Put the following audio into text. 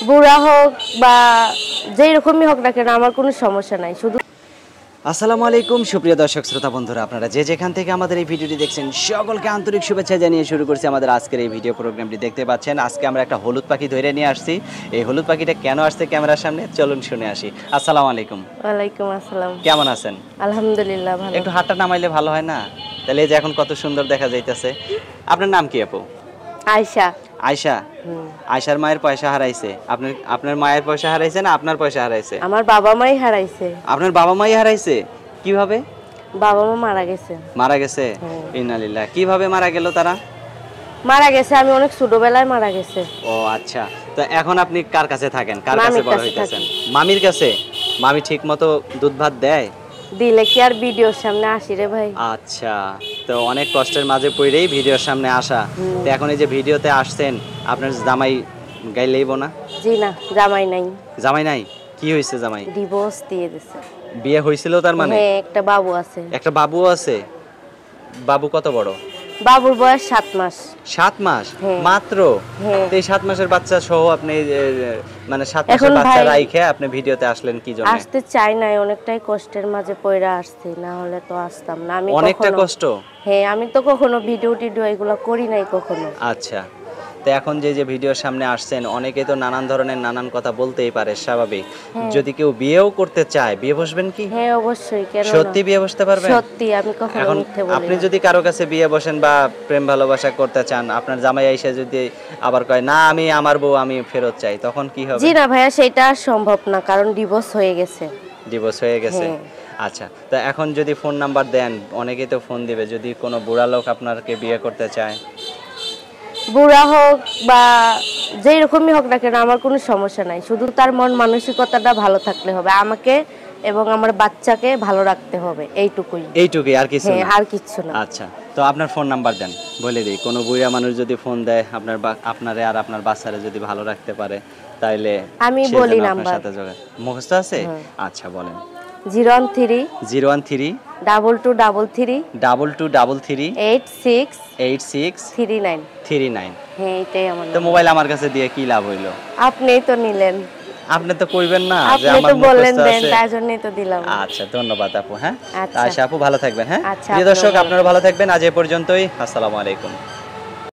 বুড়া হোক বা যেই রকমই হোক না কেন আমার কোনো সমস্যা নাই। শুধু আসসালামু আলাইকুম সুপ্রিয় দর্শক শ্রোতা বন্ধুরা, আপনারা যে যেখান থেকে আমাদের এই ভিডিওটি দেখছেন সকলকে আন্তরিক শুভেচ্ছা জানিয়ে শুরু করছি আমাদের আজকের এই ভিডিও প্রোগ্রামটি। দেখতে পাচ্ছেন আজকে আমরা একটা হলুদ পাখি ধরে নিয়ে আসছি। এই হলুদ পাখিটা কেন আসছে ক্যামেরার সামনে চলুন শুনে আসি। আসসালামু আলাইকুম। ওয়ালাইকুম আসসালাম। কেমন আছেন? আলহামদুলিল্লাহ ভালো। একটু হাতটা নামাইলে ভালো হয় না? তাহলে এই যে এখন কত সুন্দর দেখা যাইতেছে। আপনার নাম কি আপু? আয়শা। আয়শা। আয়শার মায়ের পয়সা হারাইছে। আপনার মায়ের পয়সা হারাইছে না আপনার পয়সা হারাইছে? আমার বাবা মাই হারাইছে। আপনার বাবা মাই হারাইছে? কিভাবে? বাবা মা মারা গেছে। মারা গেছে? ইন্না লিল্লাহ। কিভাবে মারা গেল তারা? মারা গেছে, আমি অনেক ছোটবেলায় মারা গেছে। ও আচ্ছা, তো এখন আপনি কার কাছে থাকেন? কার কাছে বড় হইতেছেন? মামির কাছে। মামি ঠিকমতো দুধ ভাত দেয়? দিলে কি আর ভিডিওর সামনে আসি রে ভাই? আচ্ছা, তো অনেক কষ্টের মাঝে পড়েই ভিডিওর সামনে আসা। তো এখন এই যে ভিডিওতে আসছেন, আপনার জামাই গাইলেইব না? জি না, জামাই নাই। জামাই নাই? কি হয়েছে জামাই? ডিভোর্স দিয়ে দিছে। বিয়ে হয়েছিল তার মানে? হ্যাঁ, একটা বাবু আছে। একটা বাবুও আছে? বাবু কত বড়? বাবুর বয়স 7 মাস। 7 মাস মাত্র? তো এই 7 মাসের বাচ্চা সহ আপনি মানে 7 মাসের বাচ্চা রাইখে আপনি ভিডিওতে আসলেন কি জন্য? আসতে চাই নাই, অনেকটাই কষ্টের মাঝে পড়ে আসছি, না হলে তো আসতাম না। আমি অনেকটা কষ্ট? হ্যাঁ, আমি তো কখনো ভিডিও টিডিও এগুলো করি নাই কখনো। আচ্ছা, তো এখন যে যে ভিডিওর সামনে আসছেন অনেকেই তো নানান ধরনের নানান কথা বলতেই পারে, স্বাভাবিক। যদি কেউ বিয়েও করতে চায়, বিয়ে বসবেন কি? হ্যাঁ অবশ্যই। কেন না? সত্যি বিয়ে বসতে পারবেন? সত্যি, আমি কখনো মিথ্যে বলি না। আপনি যদি কারো কাছে বিয়ে বসেন বা প্রেম ভালোবাসা করতে চান, আপনার জামাই এসে যদি আবার কয় না আমি আমার বউ আমি ফেরত চাই, তখন কি হবে? জি না ভাইয়া, সেটা সম্ভব না, কারণ ডিভোর্স হয়ে গেছে। ডিভোর্স হয়ে গেছে? আচ্ছা, তো এখন যদি ফোন নাম্বার দেন, অনেকেই তো ফোন দিবে, যদি কোনো বুড়া লোক আপনাকে বিয়ে করতে চায়? বুড়া হোক বা যেই রকমই হোক না কেন আমার কোনো সমস্যা নাই। শুধু তার মন মানসিকতাটা ভালো থাকলে হবে, আমাকে এবং আমার বাচ্চাকে ভালো রাখতে হবে, এইটুকুই। এইটুকুই, আর কিছু না? আর কিছু না। আচ্ছা, তো আপনার ফোন নাম্বার দেন, বলে দিই। কোনো বুড়া মানুষ যদি ফোন দেয় আপনারে আর আপনার বাচ্চারে যদি ভালো রাখতে পারে, তাইলে আমি বলি নাম্বার। সাথে যোগাযোগ মুখস্থ আছে? আচ্ছা বলেন। 013 013 2233 2233 86 39। হ্যাঁ, এটাই আমার। তো মোবাইল আমার কাছে দিয়ে কি লাভ হইলো? আপনিই তো নিলেন। আপনি তো কইবেন না যে আপনি আমার তো বললেন মুখস্থ দেন, আছে, তাই জন্যই তো দিলাম। আচ্ছা, ধন্যবাদ আপু। হ্যাঁ, আচ্ছা আয়শা আপু ভালো থাকবেন। হ্যাঁ, আচ্ছা, প্রিয় দর্শক আপনারা ভালো থাকবেন। আজ এই পর্যন্তই। আসসালামু আলাইকুম।